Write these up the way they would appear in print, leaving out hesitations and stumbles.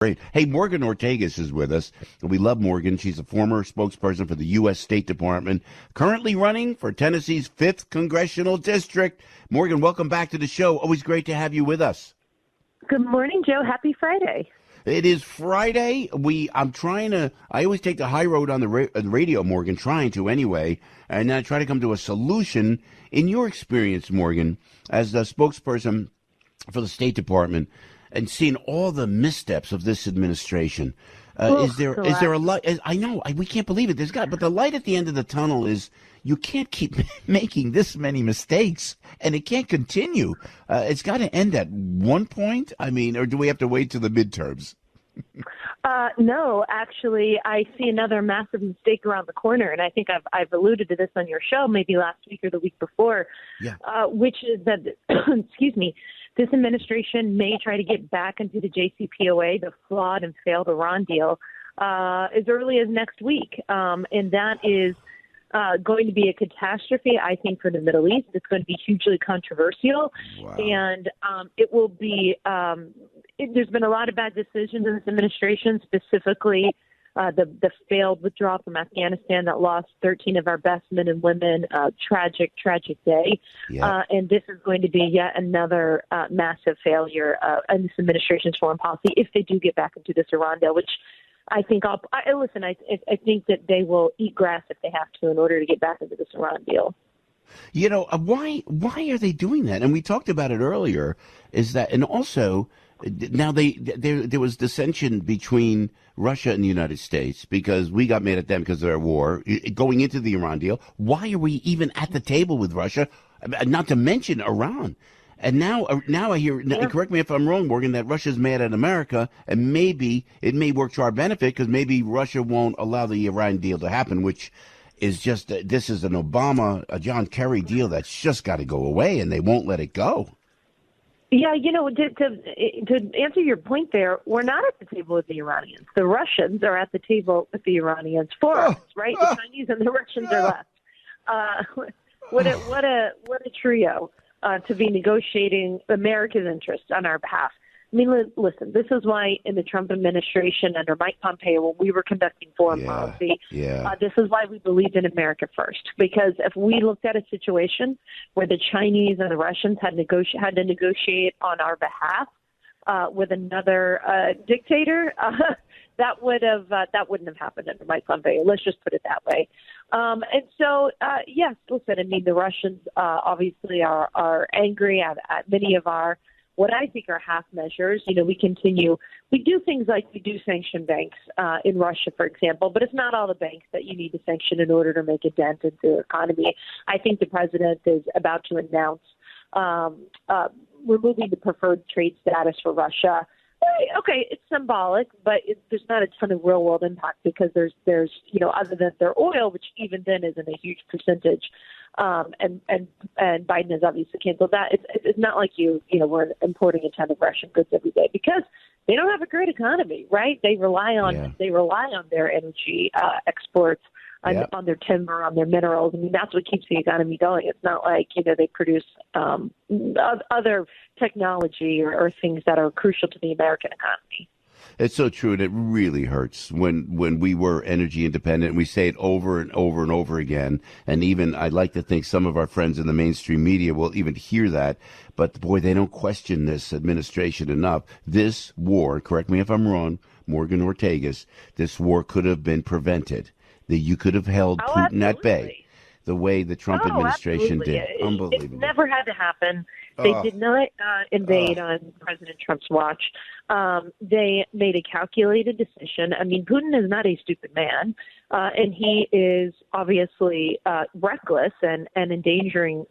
Great. Hey, Morgan Ortagus is with us. We love Morgan. She's a former spokesperson for the U.S. State Department, currently running for Tennessee's 5th Congressional District. Morgan, welcome back to the show. Always great to have you with us. Good morning, Joe. Happy Friday. It is Friday. I always take the high road on the radio, Morgan, trying to anyway, and then I try to come to a solution. In your experience, Morgan, as the spokesperson for the State Department, and seeing all the missteps of this administration, is there a light? I know we can't believe it. But the light at the end of the tunnel is you can't keep making this many mistakes, and it can't continue. It's got to end at one point. I mean, or do we have to wait till the midterms? No, actually, I see another massive mistake around the corner, and I think I've alluded to this on your show maybe last week or the week before, which is that, excuse me, this administration may try to get back into the JCPOA, the flawed and failed Iran deal, as early as next week. And that is going to be a catastrophe, I think, for the Middle East. It's going to be hugely controversial. Wow. And it will be there's been a lot of bad decisions in this administration, specifically the failed withdrawal from Afghanistan that lost 13 of our best men and women. Tragic day. Yeah. And this is going to be yet another massive failure in this administration's foreign policy if they do get back into this Iran deal, which I think I think that they will eat grass if they have to in order to get back into this Iran deal. You know, why are they doing that? And we talked about it earlier, is that, and also now there was dissension between Russia and the United States because we got mad at them because of their war going into the Iran deal. Why are we even at the table with Russia? Not to mention Iran. And now I hear, correct me if I'm wrong, Morgan, that Russia's mad at America, and maybe it may work to our benefit because maybe Russia won't allow the Iran deal to happen, which is just, this is an a John Kerry deal that's just got to go away, and they won't let it go. Yeah, you know, to answer your point there, we're not at the table with the Iranians. The Russians are at the table with the Iranians for us, right? The Chinese and the Russians are left. What a trio to be negotiating America's interests on our behalf. I mean, listen, this is why in the Trump administration under Mike Pompeo, when we were conducting foreign policy, this is why we believed in America first. Because if we looked at a situation where the Chinese and the Russians had to negotiate on our behalf with another dictator, that wouldn't have happened under Mike Pompeo. Let's just put it that way. And so, yes, listen, I mean, the Russians obviously are angry at many of what I think are half measures. You know, we do things like we do sanction banks in Russia, for example, but it's not all the banks that you need to sanction in order to make a dent into the economy. I think the president is about to announce removing the preferred trade status for Russia. Okay, it's symbolic, but there's not a ton of real world impact because there's other than their oil, which even then isn't a huge percentage. And Biden has obviously canceled that. It's not like we're importing a ton of Russian goods every day because they don't have a great economy, right? They rely on their energy exports, on their timber, on their minerals. I mean, that's what keeps the economy going. It's not like they produce other technology or things that are crucial to the American economy. It's so true, and it really hurts when we were energy independent. We say it over and over and over again, and even I'd like to think some of our friends in the mainstream media will even hear that, but boy, they don't question this administration enough. This war, correct me if I'm wrong, Morgan Ortagus, this war could have been prevented. That you could have held Putin at bay the way the Trump administration did. Unbelievable. It never had to happen. They did not invade on President Trump's watch. They made a calculated decision. I mean, Putin is not a stupid man, and he is obviously reckless and endangering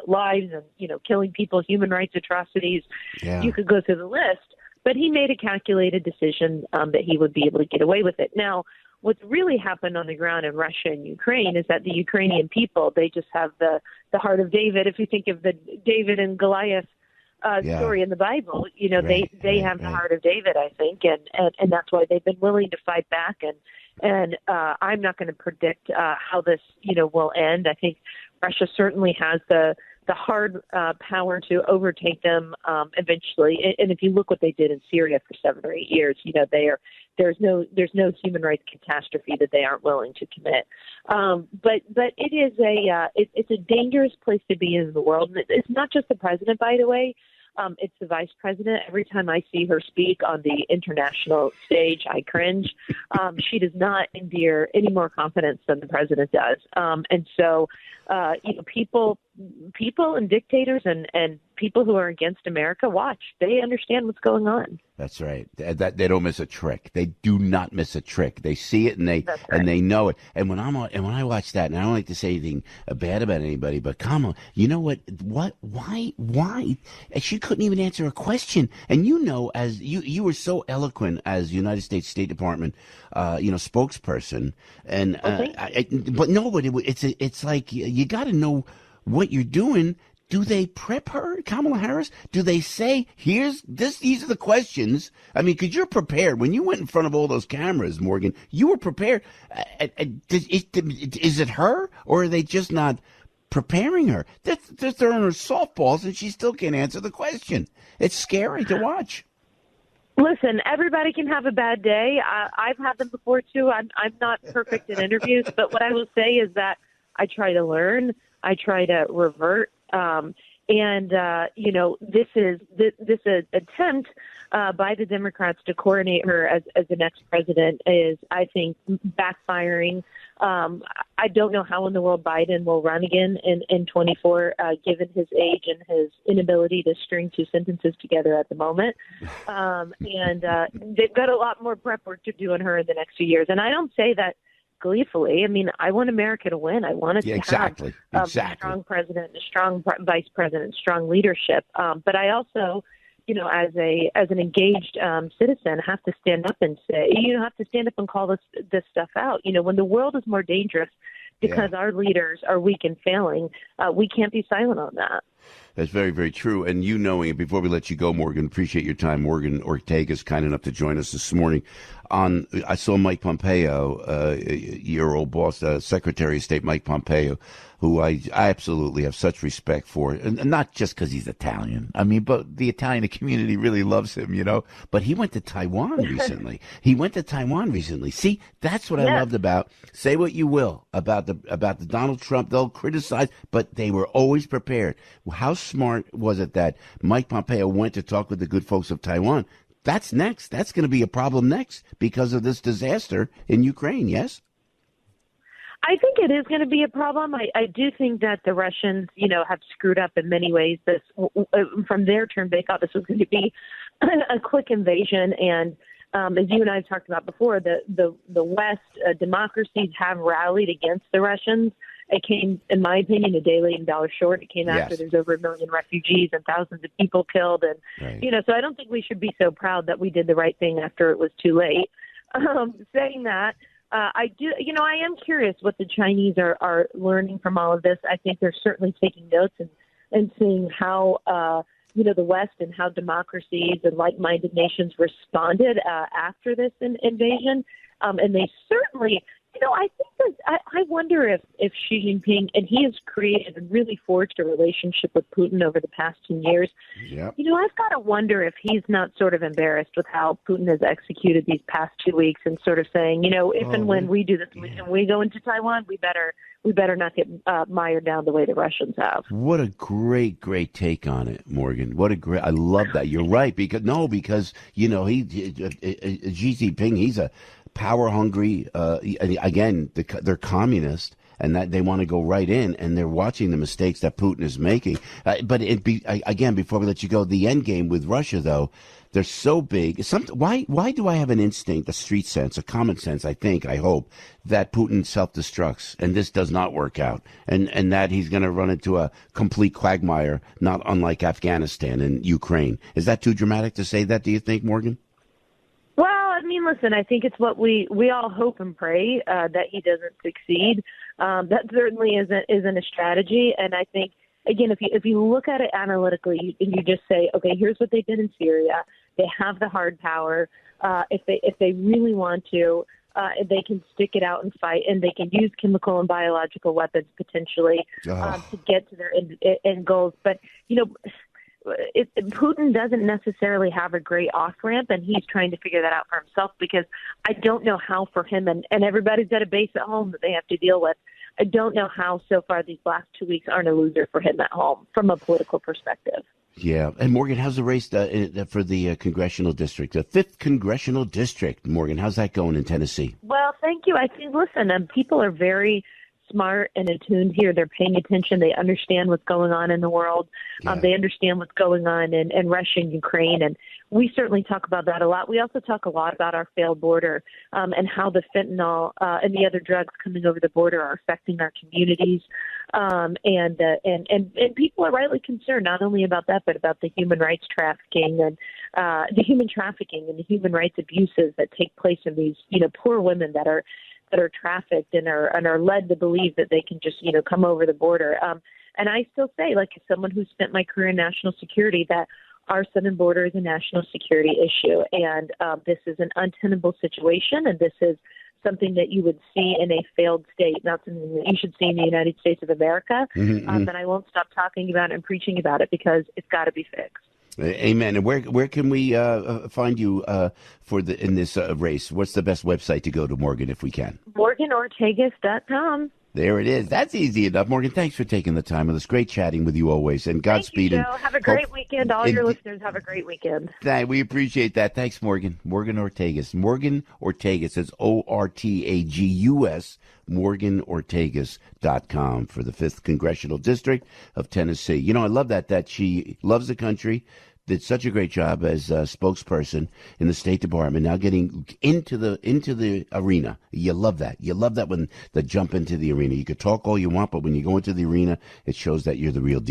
lives and, killing people, human rights atrocities. Yeah. You could go through the list. But he made a calculated decision that he would be able to get away with it. Now, what's really happened on the ground in Russia and Ukraine is that the Ukrainian people, they just have the heart of David. If you think of the David and Goliath story in the Bible, they have the heart of David, I think, and that's why they've been willing to fight back. And I'm not going to predict how this will end. I think Russia certainly has the the hard power to overtake them eventually. And if you look what they did in Syria for 7 or 8 years, there's no human rights catastrophe that they aren't willing to commit. But it is it's a dangerous place to be in the world. And it's not just the president, by the way. It's the vice president. Every time I see her speak on the international stage, I cringe. She does not endear any more confidence than the president does. And so, people and dictators and people who are against America watch. They understand what's going on. That's right. That they don't miss a trick. They do not miss a trick. They see it and they know it. And when I watch that, and I don't like to say anything bad about anybody, but Kamala, you know what? Why? And she couldn't even answer a question. And as you were so eloquent as United States State Department, spokesperson. And it's like you got to know what you're doing. Do they prep her, Kamala Harris? Do they say, these are the questions? I mean, because you're prepared. When you went in front of all those cameras, Morgan, you were prepared. Is it her, or are they just not preparing her? They're throwing her softballs, and she still can't answer the question. It's scary to watch. Listen, everybody can have a bad day. I've had them before, too. I'm not perfect in interviews, but what I will say is that I try to learn. I try to revert. This attempt by the Democrats to coronate her as the next president is, I think, backfiring. I don't know how in the world Biden will run again in 24, given his age and his inability to string 2 sentences together at the moment. They've got a lot more prep work to do on her in the next few years. And I don't say that gleefully. I mean, I want America to win. I want us to have a strong president, a strong vice president, strong leadership. But I also, as an engaged citizen, have to stand up and say, have to stand up and call this stuff out. When the world is more dangerous because our leaders are weak and failing, we can't be silent on that. That's very, very true. And knowing it, before we let you go, Morgan, appreciate your time. Morgan Ortagus, kind enough to join us this morning. I saw Mike Pompeo, your old boss, Secretary of State Mike Pompeo, who I absolutely have such respect for, and not just because he's Italian. I mean, but the Italian community really loves him, But he went to Taiwan recently. See, that's what I loved about. Say what you will about the Donald Trump. They'll criticize, but they were always prepared. How smart was it that Mike Pompeo went to talk with the good folks of Taiwan? That's next. That's going to be a problem next because of this disaster in Ukraine, yes? I think it is going to be a problem. I do think that the Russians, have screwed up in many ways. This, from their term, they thought this was going to be a quick invasion. And as you and I have talked about before, the West democracies have rallied against the Russians. It came, in my opinion, a day late and dollar short. It came after there's over 1 million refugees and thousands of people killed. And, so I don't think we should be so proud that we did the right thing after it was too late. Saying that, I am curious what the Chinese are learning from all of this. I think they're certainly taking notes and seeing how, the West and how democracies and like-minded nations responded after this invasion. And they certainly, I think that I wonder if Xi Jinping, and he has created and really forged a relationship with Putin over the past 10 years. Yep. I've got to wonder if he's not sort of embarrassed with how Putin has executed these past 2 weeks and sort of saying, if and when we do this, and we go into Taiwan, we better not get mired down the way the Russians have. What a great take on it, Morgan. I love that. You're right. Because Xi Jinping, he's a power hungry, again, they're communist, and that they want to go right in, and they're watching the mistakes that Putin is making. But again, before we let you go, the end game with Russia, though, they're so big. Why do I have an instinct, a street sense, a common sense, I hope, that Putin self-destructs and this does not work out, and that he's going to run into a complete quagmire, not unlike Afghanistan and Ukraine? Is that too dramatic to say that, do you think, Morgan? Well, I mean, listen, I think it's what we all hope and pray that he doesn't succeed. That certainly isn't a strategy. And I think, again, if you look at it analytically and you just say, okay, here's what they did in Syria. They have the hard power. If they really want to, they can stick it out and fight, and they can use chemical and biological weapons potentially to get to their end goals. But, Putin doesn't necessarily have a great off-ramp, and he's trying to figure that out for himself, because I don't know how for him, and everybody's got a base at home that they have to deal with. I don't know how so far these last 2 weeks aren't a loser for him at home from a political perspective. Yeah. And Morgan, how's the race for the congressional district, the 5th congressional district? Morgan, how's that going in Tennessee? Well, thank you. I think, listen, people are very smart and attuned here. They're paying attention. They understand what's going on in the world. Yeah. They understand what's going on in Russia and Ukraine. And we certainly talk about that a lot. We also talk a lot about our failed border and how the fentanyl and the other drugs coming over the border are affecting our communities. And people are rightly concerned not only about that, but about the human rights trafficking and the human rights abuses that take place in these, poor women that are trafficked and are led to believe that they can just, come over the border. And I still say, like, as someone who spent my career in national security, that our southern border is a national security issue. And this is an untenable situation. And this is something that you would see in a failed state, not something that you should see in the United States of America. And I won't stop talking about it and preaching about it, because it's got to be fixed. Amen. And where can we find you in this race? What's the best website to go to, Morgan, if we can? MorganOrtagus.com. There it is. That's easy enough. Morgan, thanks for taking the time. It was great chatting with you always. And Godspeed. Thank you, Joe. Have a great weekend. All your listeners have a great weekend. We appreciate that. Thanks, Morgan. Morgan Ortagus. Morgan Ortagus. It's Ortagus. MorganOrtagus.com for the 5th Congressional District of Tennessee. I love that she loves the country, did such a great job as a spokesperson in the State Department, now getting into the arena. You love that. You love that when they jump into the arena. You could talk all you want, but when you go into the arena, it shows that you're the real deal.